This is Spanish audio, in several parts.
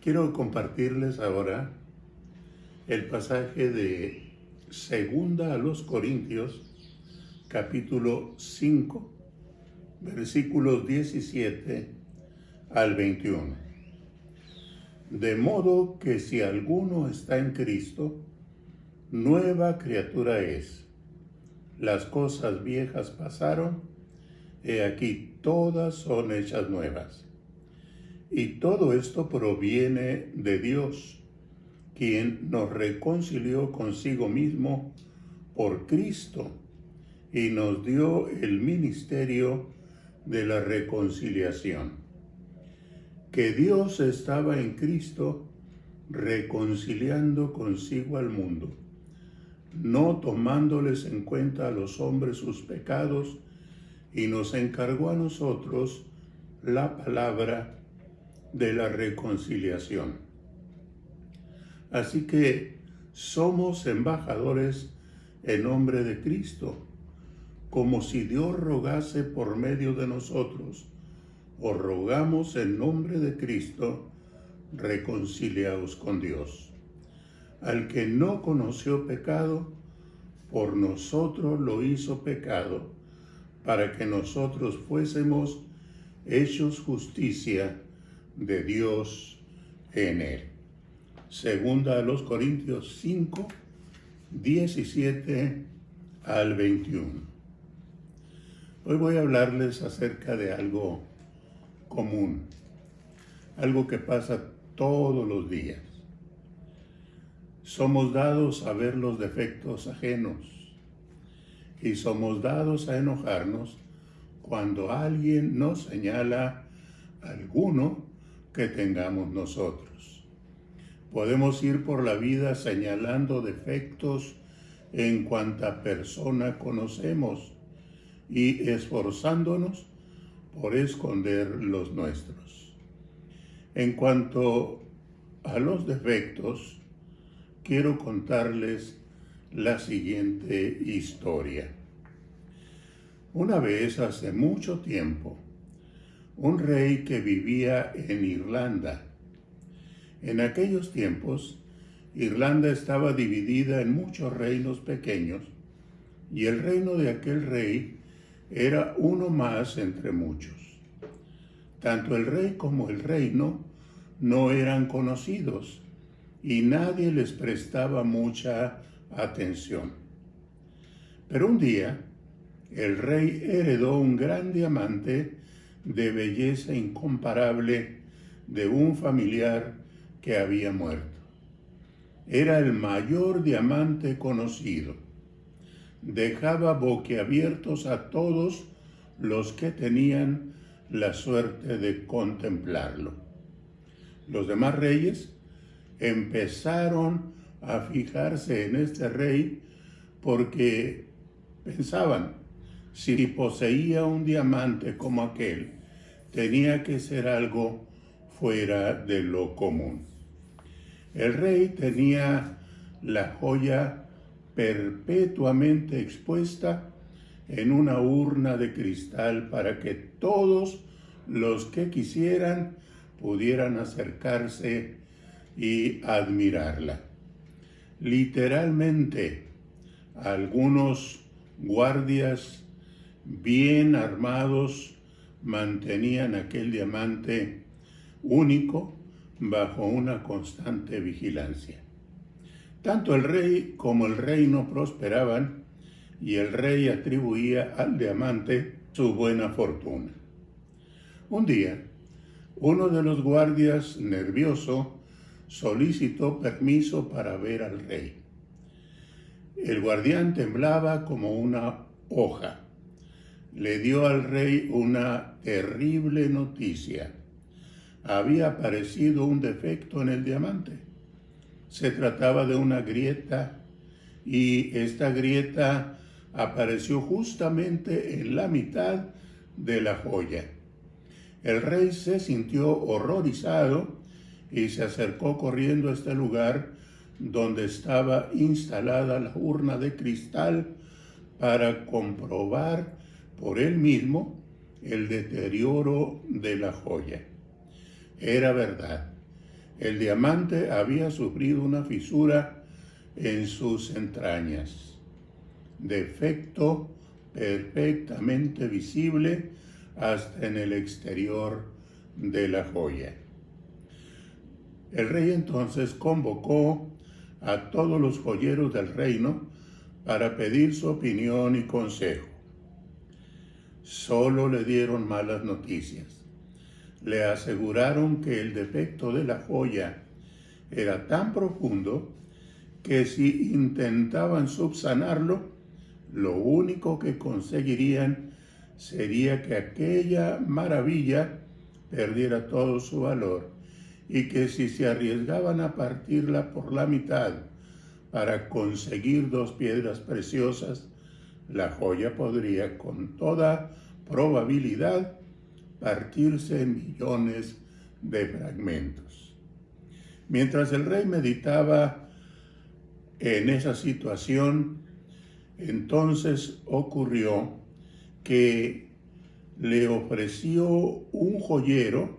Quiero compartirles ahora el pasaje de Segunda a los Corintios, capítulo 5, versículos 17 al 21. De modo que si alguno está en Cristo, nueva criatura es. Las cosas viejas pasaron, he aquí todas son hechas nuevas. Y todo esto proviene de Dios, quien nos reconcilió consigo mismo por Cristo y nos dio el ministerio de la reconciliación. Que Dios estaba en Cristo reconciliando consigo al mundo, no tomándoles en cuenta a los hombres sus pecados, y nos encargó a nosotros la palabra de la reconciliación. Así que somos embajadores en nombre de Cristo, como si Dios rogase por medio de nosotros. Os rogamos en nombre de Cristo, reconciliaos con Dios. Al que no conoció pecado, por nosotros lo hizo pecado, para que nosotros fuésemos hechos justicia de Dios en él. Segunda a los Corintios 5, 17 al 21. Hoy voy a hablarles acerca de algo común, algo que pasa todos los días. Somos dados a ver los defectos ajenos y somos dados a enojarnos cuando alguien nos señala alguno que tengamos nosotros. Podemos ir por la vida señalando defectos en cuanta persona conocemos y esforzándonos por esconder los nuestros. En cuanto a los defectos, quiero contarles la siguiente historia. Una vez, hace mucho tiempo, un rey que vivía en Irlanda. En aquellos tiempos, Irlanda estaba dividida en muchos reinos pequeños, y el reino de aquel rey era uno más entre muchos. Tanto el rey como el reino no eran conocidos, y nadie les prestaba mucha atención. Pero un día, el rey heredó un gran diamante de belleza incomparable de un familiar que había muerto. Era el mayor diamante conocido. Dejaba boquiabiertos a todos los que tenían la suerte de contemplarlo. Los demás reyes empezaron a fijarse en este rey porque pensaban, si poseía un diamante como aquel, tenía que ser algo fuera de lo común. El rey tenía la joya perpetuamente expuesta en una urna de cristal para que todos los que quisieran pudieran acercarse y admirarla. Literalmente, algunos guardias bien armados mantenían aquel diamante único bajo una constante vigilancia. Tanto el rey como el reino prosperaban, y el rey atribuía al diamante su buena fortuna. Un día, uno de los guardias, nervioso, solicitó permiso para ver al rey. El guardián temblaba como una hoja. Le dio al rey una terrible noticia. Había aparecido un defecto en el diamante. Se trataba de una grieta, y esta grieta apareció justamente en la mitad de la joya. El rey se sintió horrorizado y se acercó corriendo a este lugar donde estaba instalada la urna de cristal para comprobar por él mismo el deterioro de la joya. Era verdad. El diamante había sufrido una fisura en sus entrañas, defecto perfectamente visible hasta en el exterior de la joya. El rey entonces convocó a todos los joyeros del reino para pedir su opinión y consejo. Solo le dieron malas noticias. Le aseguraron que el defecto de la joya era tan profundo que si intentaban subsanarlo, lo único que conseguirían sería que aquella maravilla perdiera todo su valor y que si se arriesgaban a partirla por la mitad para conseguir 2 piedras preciosas, la joya podría con toda probabilidad partirse en millones de fragmentos. Mientras el rey meditaba en esa situación, entonces ocurrió que le ofreció un joyero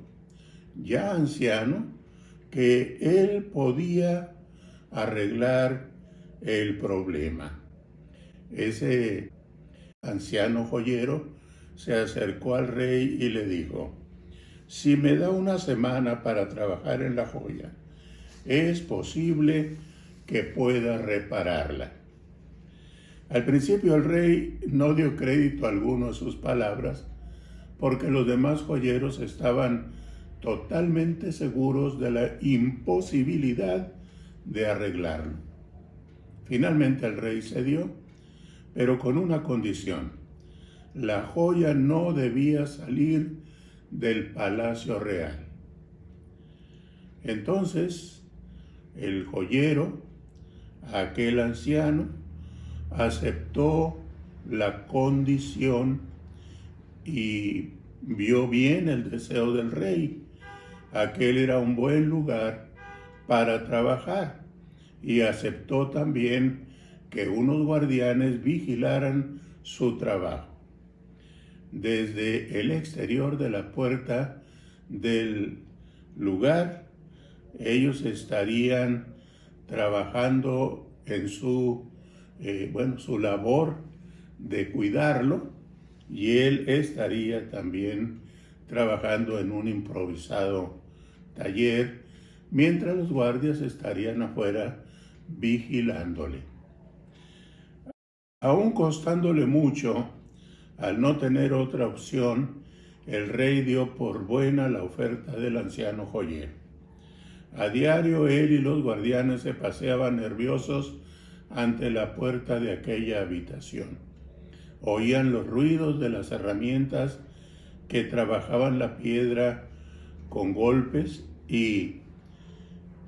ya anciano que él podía arreglar el problema. Ese anciano joyero se acercó al rey y le dijo: si me da una semana para trabajar en la joya, es posible que pueda repararla. Al principio el rey no dio crédito alguno a sus palabras, porque los demás joyeros estaban totalmente seguros de la imposibilidad de arreglarlo. Finalmente el rey cedió, pero con una condición: la joya no debía salir del palacio real. Entonces el joyero, aquel anciano, aceptó la condición y vio bien el deseo del rey. Aquel era un buen lugar para trabajar, y aceptó también que unos guardianes vigilaran su trabajo. Desde el exterior de la puerta del lugar, ellos estarían trabajando en su labor de cuidarlo, y él estaría también trabajando en un improvisado taller, mientras los guardias estarían afuera vigilándole. Aún costándole mucho, al no tener otra opción, el rey dio por buena la oferta del anciano joyero. A diario él y los guardianes se paseaban nerviosos ante la puerta de aquella habitación. Oían los ruidos de las herramientas que trabajaban la piedra con golpes y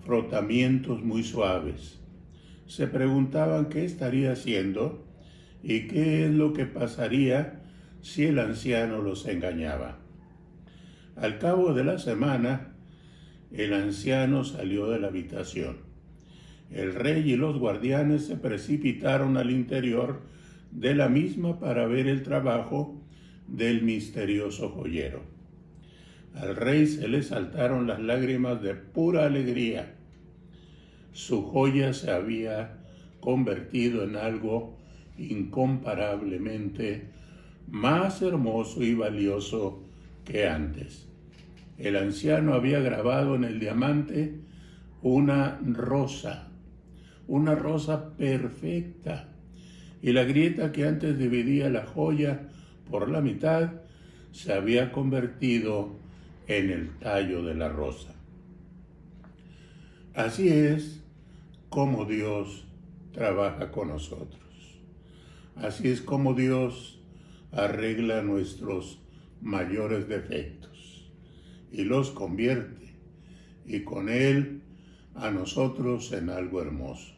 frotamientos muy suaves. Se preguntaban qué estaría haciendo y qué es lo que pasaría si el anciano los engañaba. Al cabo de la semana, el anciano salió de la habitación. El rey y los guardianes se precipitaron al interior de la misma para ver el trabajo del misterioso joyero. Al rey se le saltaron las lágrimas de pura alegría. Su joya se había convertido en algo incomparablemente más hermoso y valioso que antes. El anciano había grabado en el diamante una rosa perfecta, y la grieta que antes dividía la joya por la mitad se había convertido en el tallo de la rosa. Así es como Dios trabaja con nosotros. Así es como Dios arregla nuestros mayores defectos y los convierte, y con Él a nosotros en algo hermoso.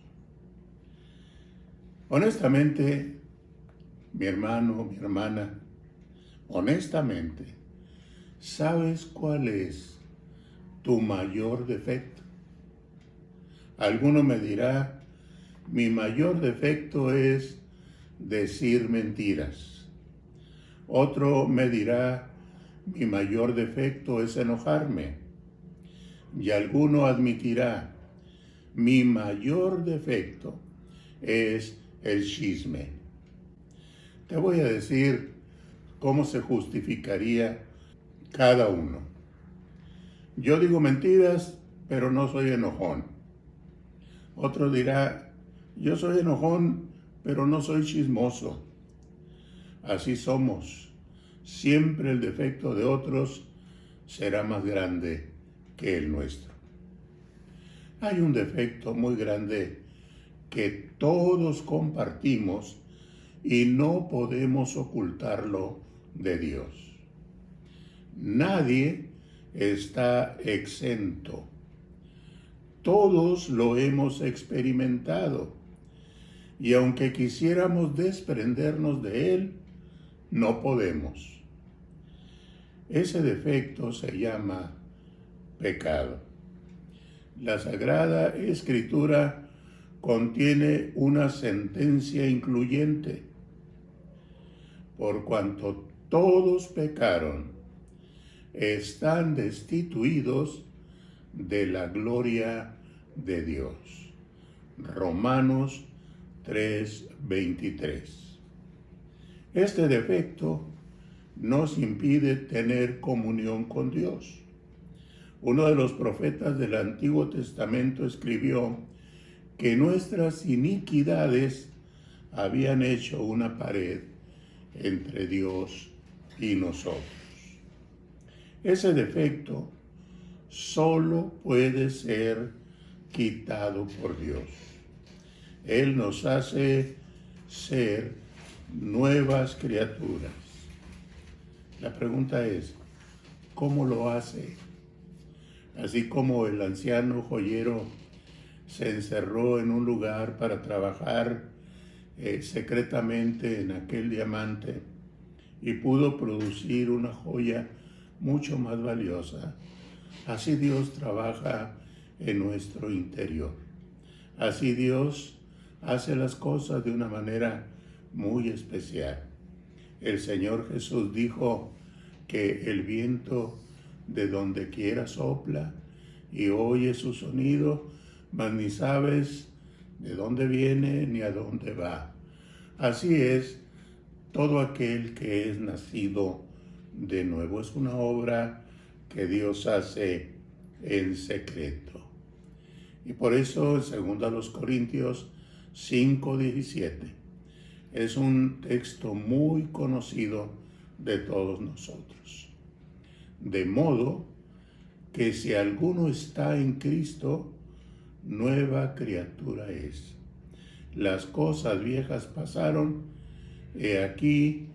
Honestamente, mi hermano, mi hermana, honestamente, ¿sabes cuál es tu mayor defecto? Alguno me dirá: mi mayor defecto es decir mentiras. Otro me dirá: mi mayor defecto es enojarme. Y alguno admitirá, mi mayor defecto es el chisme. Te voy a decir cómo se justificaría cada uno. Yo digo mentiras, pero no soy enojón. Otro dirá, yo soy enojón, pero no soy chismoso. Así somos. Siempre el defecto de otros será más grande que el nuestro. Hay un defecto muy grande que todos compartimos y no podemos ocultarlo de Dios. Nadie está exento. Todos lo hemos experimentado y aunque quisiéramos desprendernos de él, no podemos. Ese defecto se llama pecado. La Sagrada Escritura contiene una sentencia incluyente. Por cuanto todos pecaron, están destituidos de la gloria de Dios. Romanos 3:23. Este defecto nos impide tener comunión con Dios. Uno de los profetas del Antiguo Testamento escribió que nuestras iniquidades habían hecho una pared entre Dios y nosotros. Ese defecto solo puede ser quitado por Dios. Él nos hace ser nuevas criaturas. La pregunta es, ¿cómo lo hace? Así como el anciano joyero se encerró en un lugar para trabajar secretamente en aquel diamante y pudo producir una joya mucho más valiosa. Así Dios trabaja en nuestro interior. Así Dios hace las cosas de una manera muy especial. El Señor Jesús dijo que el viento de donde quiera sopla y oye su sonido, mas ni sabes de dónde viene ni a dónde va. Así es todo aquel que es nacido de nuevo. Es una obra que Dios hace en secreto. Y por eso, en 2 Corintios 5:17, es un texto muy conocido de todos nosotros. De modo que si alguno está en Cristo, nueva criatura es. Las cosas viejas pasaron, he aquí,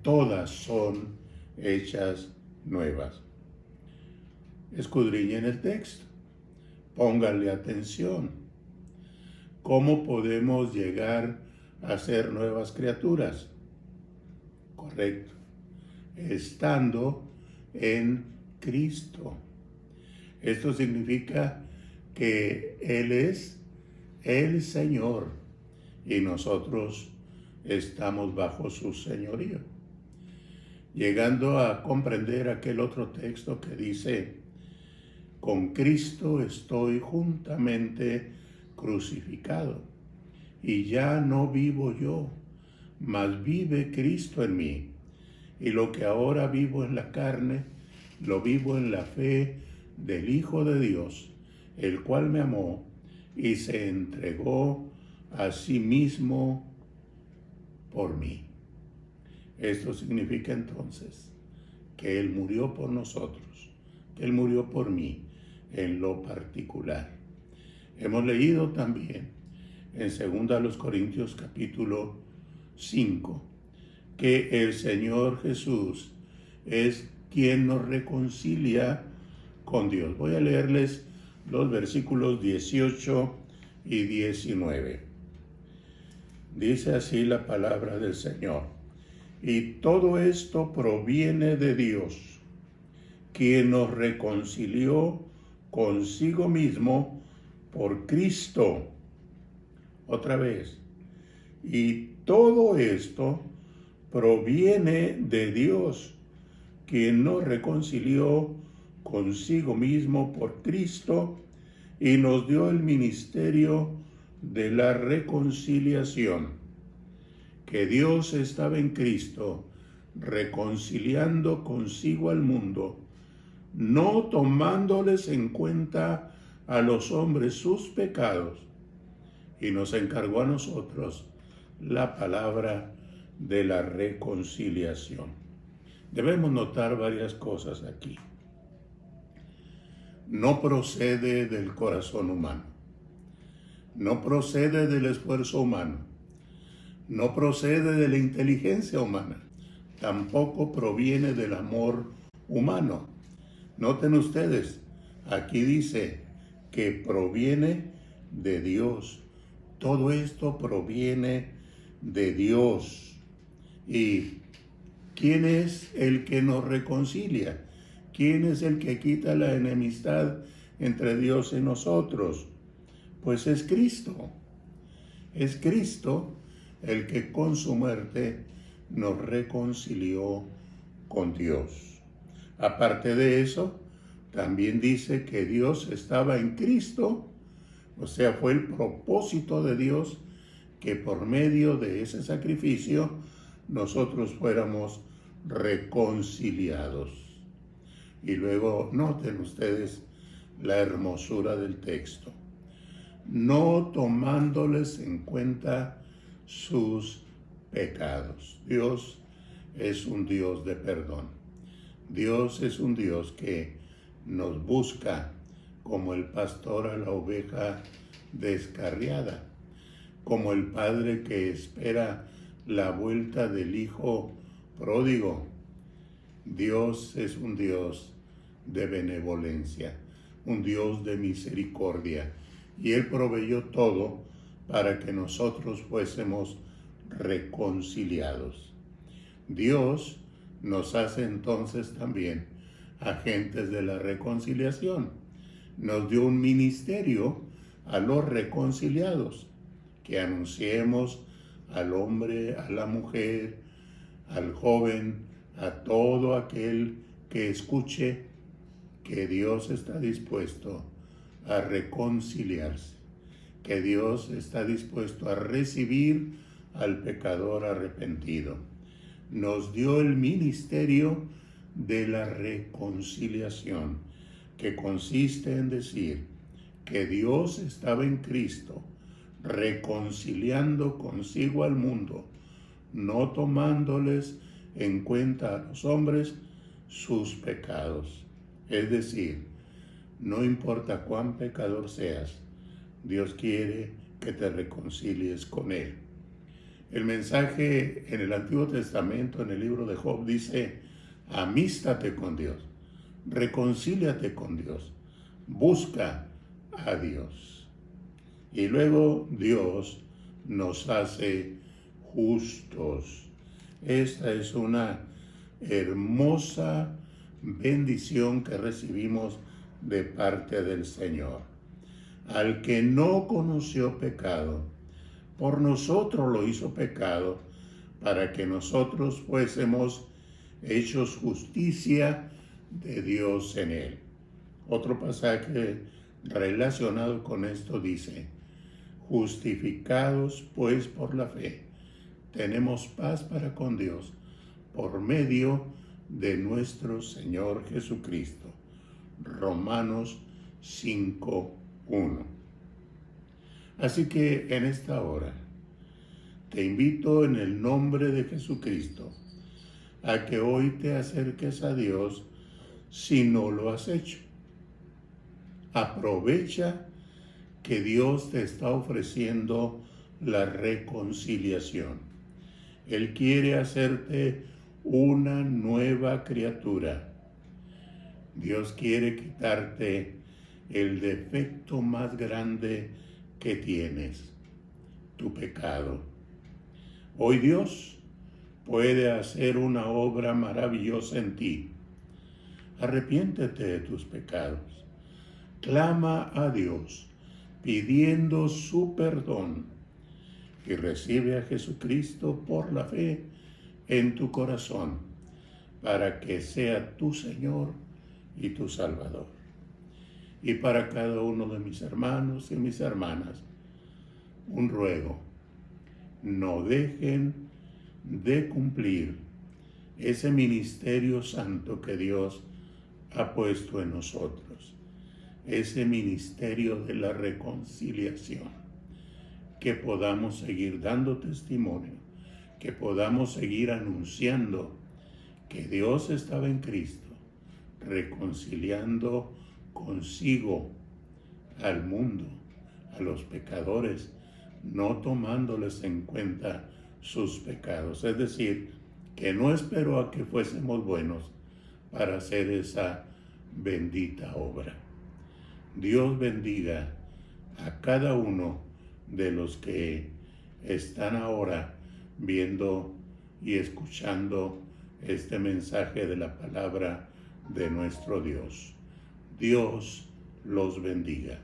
todas son hechas nuevas. Escudriñen el texto, pónganle atención. ¿Cómo podemos llegar a ser nuevas criaturas? Correcto, estando en Cristo. Esto significa que Él es el Señor y nosotros estamos bajo su señorío. Llegando a comprender aquel otro texto que dice, con Cristo estoy juntamente crucificado, y ya no vivo yo, mas vive Cristo en mí. Y lo que ahora vivo en la carne, lo vivo en la fe del Hijo de Dios, el cual me amó y se entregó a sí mismo por mí. Esto significa entonces que Él murió por nosotros, que Él murió por mí en lo particular. Hemos leído también en 2 Corintios capítulo 5 que el Señor Jesús es quien nos reconcilia con Dios. Voy a leerles los versículos 18 y 19. Dice así la palabra del Señor. Y todo esto proviene de Dios, quien nos reconcilió consigo mismo por Cristo. Otra vez. Y todo esto proviene de Dios, quien nos reconcilió consigo mismo por Cristo y nos dio el ministerio de la reconciliación, que Dios estaba en Cristo reconciliando consigo al mundo, no tomándoles en cuenta a los hombres sus pecados, y nos encargó a nosotros la palabra de la reconciliación. Debemos notar varias cosas aquí. No procede del corazón humano, no procede del esfuerzo humano, no procede de la inteligencia humana, tampoco proviene del amor humano. Noten ustedes, aquí dice que proviene de Dios. Todo esto proviene de Dios. ¿Y quién es el que nos reconcilia? ¿Quién es el que quita la enemistad entre Dios y nosotros? Pues es Cristo. Es Cristo el que con su muerte nos reconcilió con Dios. Aparte de eso, también dice que Dios estaba en Cristo, o sea, fue el propósito de Dios que por medio de ese sacrificio nosotros fuéramos reconciliados. Y luego noten ustedes la hermosura del texto. No tomándoles en cuenta sus pecados. Dios es un Dios de perdón. Dios es un Dios que nos busca como el pastor a la oveja descarriada, como el padre que espera la vuelta del hijo pródigo. Dios es un Dios de benevolencia, un Dios de misericordia, y Él proveyó todo para que nosotros fuésemos reconciliados. Dios nos hace entonces también agentes de la reconciliación. Nos dio un ministerio a los reconciliados, que anunciemos al hombre, a la mujer, al joven, a todo aquel que escuche que Dios está dispuesto a reconciliarse, que Dios está dispuesto a recibir al pecador arrepentido. Nos dio el ministerio de la reconciliación, que consiste en decir que Dios estaba en Cristo, reconciliando consigo al mundo, no tomándoles en cuenta a los hombres sus pecados. Es decir, no importa cuán pecador seas, Dios quiere que te reconcilies con Él. El mensaje en el Antiguo Testamento, en el libro de Job, dice: amístate con Dios, reconcíliate con Dios, busca a Dios. Y luego Dios nos hace justos. Esta es una hermosa bendición que recibimos de parte del Señor. Al que no conoció pecado, por nosotros lo hizo pecado, para que nosotros fuésemos hechos justicia de Dios en él. Otro pasaje relacionado con esto dice: justificados pues por la fe, tenemos paz para con Dios por medio de nuestro Señor Jesucristo. Romanos 5:1. Así que en esta hora te invito en el nombre de Jesucristo a que hoy te acerques a Dios si no lo has hecho. Aprovecha que Dios te está ofreciendo la reconciliación. Él quiere hacerte una nueva criatura. Dios quiere quitarte el defecto más grande que tienes, tu pecado. Hoy Dios puede hacer una obra maravillosa en ti. Arrepiéntete de tus pecados. Clama a Dios pidiendo su perdón y recibe a Jesucristo por la fe en tu corazón para que sea tu Señor y tu Salvador. Y para cada uno de mis hermanos y mis hermanas, un ruego: no dejen de cumplir ese ministerio santo que Dios ha puesto en nosotros, ese ministerio de la reconciliación, que podamos seguir dando testimonio, que podamos seguir anunciando que Dios estaba en Cristo, reconciliando consigo al mundo, a los pecadores, no tomándoles en cuenta sus pecados. Es decir, que no esperó a que fuésemos buenos para hacer esa bendita obra. Dios bendiga a cada uno de los que están ahora viendo y escuchando este mensaje de la palabra de nuestro Dios. Dios los bendiga.